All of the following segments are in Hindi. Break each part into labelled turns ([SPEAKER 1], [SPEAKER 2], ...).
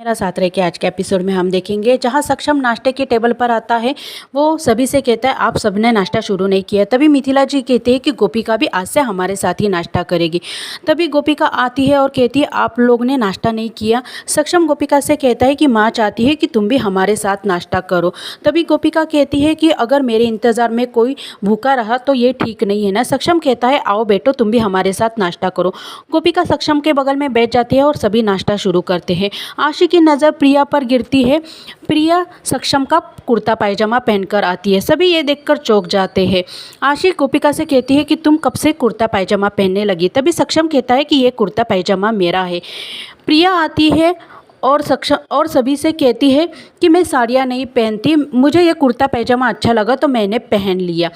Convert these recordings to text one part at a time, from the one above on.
[SPEAKER 1] मेरा साथ रह के आज के एपिसोड में हम देखेंगे जहां सक्षम नाश्ते के टेबल पर आता है। वो सभी से कहता है आप सबने नाश्ता शुरू नहीं किया। तभी मिथिला जी कहते हैं कि गोपिका भी आज से हमारे साथ ही नाश्ता करेगी। तभी गोपिका आती है और कहती है आप लोग ने नाश्ता नहीं किया। सक्षम गोपिका से कहता है कि माँ चाहती है कि तुम भी हमारे साथ नाश्ता करो। तभी गोपिका कहती है कि अगर मेरे इंतज़ार में कोई भूखा रहा तो ये ठीक नहीं है ना। सक्षम कहता है आओ बेटो तुम भी हमारे साथ नाश्ता करो। गोपिका सक्षम के बगल में बैठ जाती है और सभी नाश्ता शुरू करते हैं। आशी की नज़र प्रिया पर गिरती है। प्रिया सक्षम का कुर्ता पायजामा पहनकर आती है। सभी ये देखकर चौंक जाते हैं। आशी गोपिका से कहती है कि तुम कब से कुर्ता पायजामा पहनने लगी। तभी सक्षम कहता है कि ये कुर्ता पायजामा मेरा है। प्रिया आती है और सभी से कहती है कि मैं साड़ियाँ नहीं पहनती, मुझे ये कुर्ता पायजामा अच्छा लगा तो मैंने पहन लिया,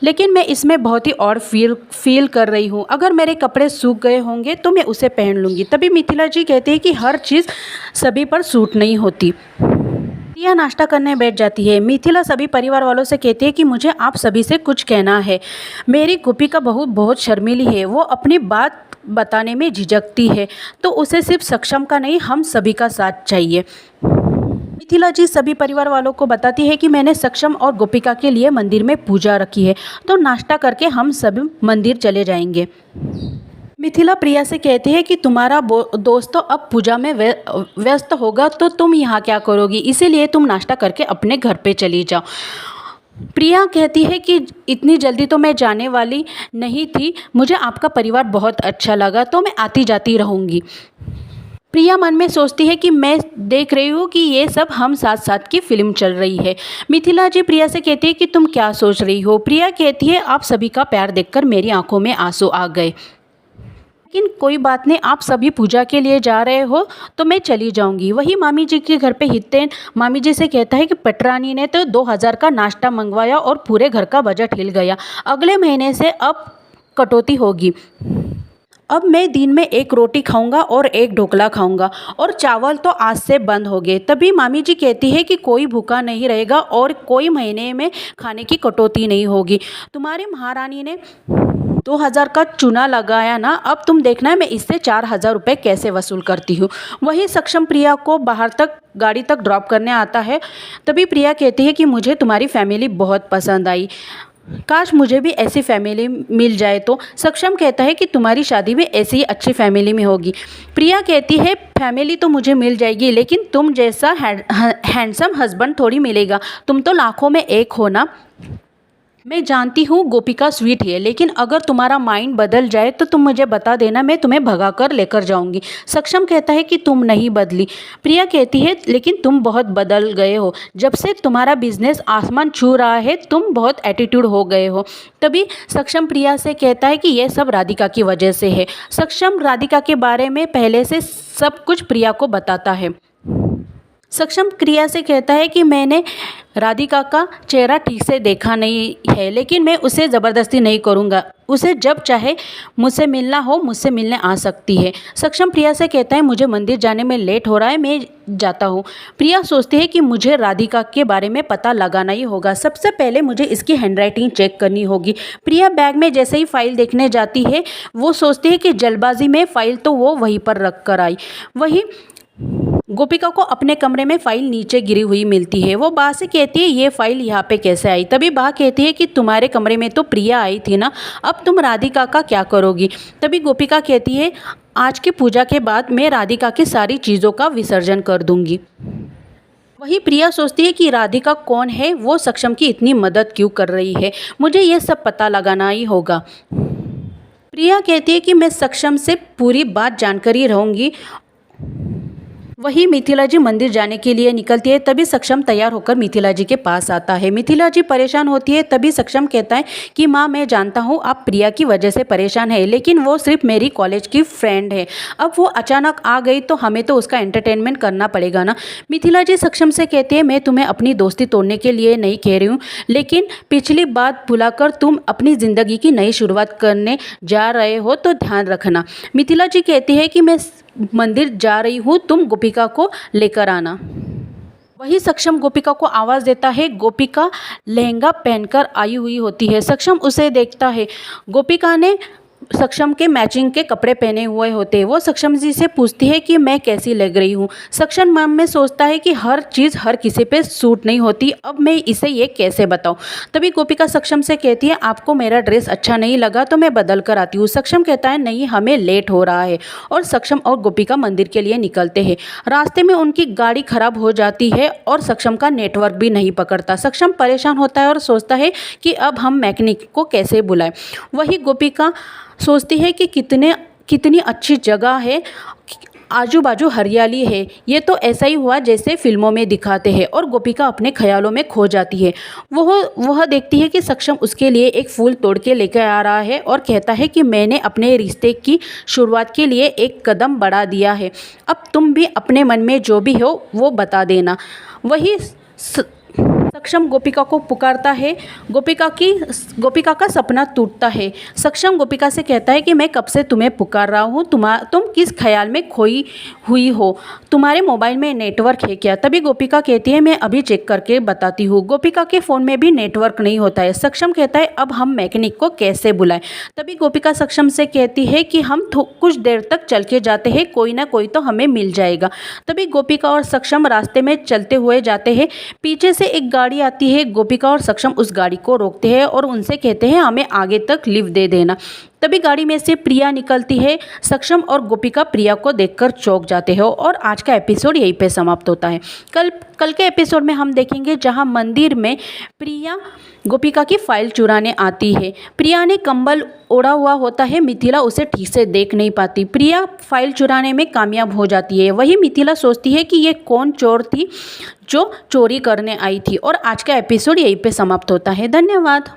[SPEAKER 1] लेकिन मैं इसमें बहुत ही और फील कर रही हूँ। अगर मेरे कपड़े सूख गए होंगे तो मैं उसे पहन लूँगी। तभी मिथिला जी कहते हैं कि हर चीज़ सभी पर सूट नहीं होती। प्रिया नाश्ता करने बैठ जाती है। मिथिला सभी परिवार वालों से कहती है कि मुझे आप सभी से कुछ कहना है। मेरी गोपिका बहू बहुत शर्मीली है, वो अपनी बात बताने में झिझकती है, तो उसे सिर्फ सक्षम का नहीं हम सभी का साथ चाहिए। मिथिला जी सभी परिवार वालों को बताती है कि मैंने सक्षम और गोपिका के लिए मंदिर में पूजा रखी है, तो नाश्ता करके हम सभी मंदिर चले जाएंगे। मिथिला प्रिया से कहती है कि तुम्हारा दोस्त तो अब पूजा में व्यस्त होगा, तो तुम यहाँ क्या करोगी, इसीलिए तुम नाश्ता करके अपने घर पे चली जाओ। प्रिया कहती है कि इतनी जल्दी तो मैं जाने वाली नहीं थी, मुझे आपका परिवार बहुत अच्छा लगा, तो मैं आती जाती रहूँगी। प्रिया मन में सोचती है कि मैं देख रही हूँ कि ये सब हम साथ साथ की फिल्म चल रही है। मिथिला जी प्रिया से कहती है कि तुम क्या सोच रही हो। प्रिया कहती है आप सभी का प्यार देखकर मेरी आंखों में आंसू आ गए, लेकिन कोई बात नहीं, आप सभी पूजा के लिए जा रहे हो तो मैं चली जाऊंगी। वही मामी जी के घर पे हितेन मामी जी से कहता है कि पटरानी ने तो 2000 का नाश्ता मंगवाया और पूरे घर का बजट हिल गया, अगले महीने से अब कटौती होगी। अब मैं दिन में 1 रोटी खाऊंगा और 1 ढोकला खाऊंगा, और चावल तो आज से बंद हो गए। तभी मामी जी कहती है कि कोई भूखा नहीं रहेगा और कोई महीने में खाने की कटौती नहीं होगी। तुम्हारी महारानी ने 2000 का चूना लगाया ना, अब तुम देखना मैं इससे 4000 रुपये कैसे वसूल करती हूँ। वही सक्षम प्रिया को बाहर तक गाड़ी तक ड्रॉप करने आता है। तभी प्रिया कहती है कि मुझे तुम्हारी फैमिली बहुत पसंद आई, काश मुझे भी ऐसी फैमिली मिल जाए। तो सक्षम कहता है कि तुम्हारी शादी भी ऐसी ही अच्छी फैमिली में होगी। प्रिया कहती है फैमिली तो मुझे मिल जाएगी, लेकिन तुम जैसा हैंडसम हस्बैंड थोड़ी मिलेगा, तुम तो लाखों में एक हो ना। मैं जानती हूँ गोपिका स्वीट है, लेकिन अगर तुम्हारा माइंड बदल जाए तो तुम मुझे बता देना, मैं तुम्हें भगा कर लेकर जाऊँगी। सक्षम कहता है कि तुम नहीं बदली। प्रिया कहती है लेकिन तुम बहुत बदल गए हो, जब से तुम्हारा बिजनेस आसमान छू रहा है तुम बहुत एटीट्यूड हो गए हो। तभी सक्षम प्रिया से कहता है कि यह सब राधिका की वजह से है। सक्षम राधिका के बारे में पहले से सब कुछ प्रिया को बताता है। सक्षम प्रिया से कहता है कि मैंने राधिका का चेहरा ठीक से देखा नहीं है, लेकिन मैं उसे ज़बरदस्ती नहीं करूँगा, उसे जब चाहे मुझसे मिलना हो मुझसे मिलने आ सकती है। सक्षम प्रिया से कहता है मुझे मंदिर जाने में लेट हो रहा है, मैं जाता हूँ। प्रिया सोचती है कि मुझे राधिका के बारे में पता लगाना ही होगा, सबसे पहले मुझे इसकी हैंडराइटिंग चेक करनी होगी। प्रिया बैग में जैसे ही फाइल देखने जाती है, वो सोचती है कि जल्दबाजी में फ़ाइल तो वो वहीं पर रख कर आई। वहीं गोपिका को अपने कमरे में फ़ाइल नीचे गिरी हुई मिलती है। वो बा से कहती है ये फ़ाइल यहाँ पे कैसे आई। तभी बा कहती है कि तुम्हारे कमरे में तो प्रिया आई थी ना, अब तुम राधिका का क्या करोगी। तभी गोपिका कहती है आज की पूजा के बाद मैं राधिका की सारी चीज़ों का विसर्जन कर दूंगी। वही प्रिया सोचती है कि राधिका कौन है, वो सक्षम की इतनी मदद क्यों कर रही है, मुझे ये सब पता लगाना ही होगा। प्रिया कहती है कि मैं सक्षम से पूरी बात जानकर ही रहूँगी। वही मिथिला जी मंदिर जाने के लिए निकलती है। तभी सक्षम तैयार होकर मिथिला जी के पास आता है। मिथिला जी परेशान होती है। तभी सक्षम कहता है कि माँ मैं जानता हूँ आप प्रिया की वजह से परेशान है, लेकिन वो सिर्फ मेरी कॉलेज की फ्रेंड है, अब वो अचानक आ गई तो हमें तो उसका एंटरटेनमेंट करना पड़ेगा ना। मिथिला जी सक्षम से कहती है मैं तुम्हें अपनी दोस्ती तोड़ने के लिए नहीं कह रही हूँ, लेकिन पिछली बात भुलाकर तुम अपनी ज़िंदगी की नई शुरुआत करने जा रहे हो तो ध्यान रखना। मिथिला जी कहती है कि मैं मंदिर जा रही हूँ, तुम गोपिका को लेकर आना। वही सक्षम गोपिका को आवाज़ देता है। गोपिका लहंगा पहनकर आई हुई होती है। सक्षम उसे देखता है। गोपिका ने सक्षम के मैचिंग के कपड़े पहने हुए होते हैं। वो सक्षम जी से पूछती है कि मैं कैसी लग रही हूँ। सक्षम मन में सोचता है कि हर चीज़ हर किसी पे सूट नहीं होती, अब मैं इसे ये कैसे बताऊँ। तभी गोपिका सक्षम से कहती है आपको मेरा ड्रेस अच्छा नहीं लगा तो मैं बदल कर आती हूँ। सक्षम कहता है नहीं, हमें लेट हो रहा है। और सक्षम और गोपिका मंदिर के लिए निकलते हैं। रास्ते में उनकी गाड़ी खराब हो जाती है और सक्षम का नेटवर्क भी नहीं पकड़ता। सक्षम परेशान होता है और सोचता है कि अब हम मैकेनिक को कैसे बुलाएं। वही गोपिका सोचती है कि कितनी अच्छी जगह है, आजू बाजू हरियाली है, ये तो ऐसा ही हुआ जैसे फिल्मों में दिखाते हैं। और गोपिका अपने ख्यालों में खो जाती है। वह देखती है कि सक्षम उसके लिए एक फूल तोड़ के लेकर आ रहा है और कहता है कि मैंने अपने रिश्ते की शुरुआत के लिए एक कदम बढ़ा दिया है, अब तुम भी अपने मन में जो भी हो वो बता देना। वही सक्षम गोपिका को पुकारता है। गोपिका का सपना टूटता है। सक्षम गोपिका से कहता है कि मैं कब से तुम्हें पुकार रहा हूँ, तुम किस ख्याल में खोई हुई हो, तुम्हारे मोबाइल में नेटवर्क है क्या। तभी गोपिका कहती है मैं अभी चेक करके बताती हूँ। गोपिका के फ़ोन में भी नेटवर्क नहीं होता है। सक्षम कहता है अब हम मैकेनिक को कैसे बुलाएं। तभी गोपिका सक्षम से कहती है कि हम कुछ देर तक चल के जाते हैं, कोई ना कोई तो हमें मिल जाएगा। तभी गोपिका और सक्षम रास्ते में चलते हुए जाते हैं। पीछे से एक गाड़ी आती है। गोपिका और सक्षम उस गाड़ी को रोकते हैं और उनसे कहते हैं हमें आगे तक लिफ्ट दे देना। तभी गाड़ी में से प्रिया निकलती है। सक्षम और गोपिका प्रिया को देखकर चौंक जाते हैं और आज का एपिसोड यहीं पे समाप्त होता है। कल के एपिसोड में हम देखेंगे जहां मंदिर में प्रिया गोपिका की फाइल चुराने आती है। प्रिया ने कंबल ओढ़ा हुआ होता है, मिथिला उसे ठीक से देख नहीं पाती। प्रिया फाइल चुराने में कामयाब हो जाती है। वही मिथिला सोचती है कि ये कौन चोर थी जो चोरी करने आई थी। और आज का एपिसोड यहीं पे समाप्त होता है। धन्यवाद।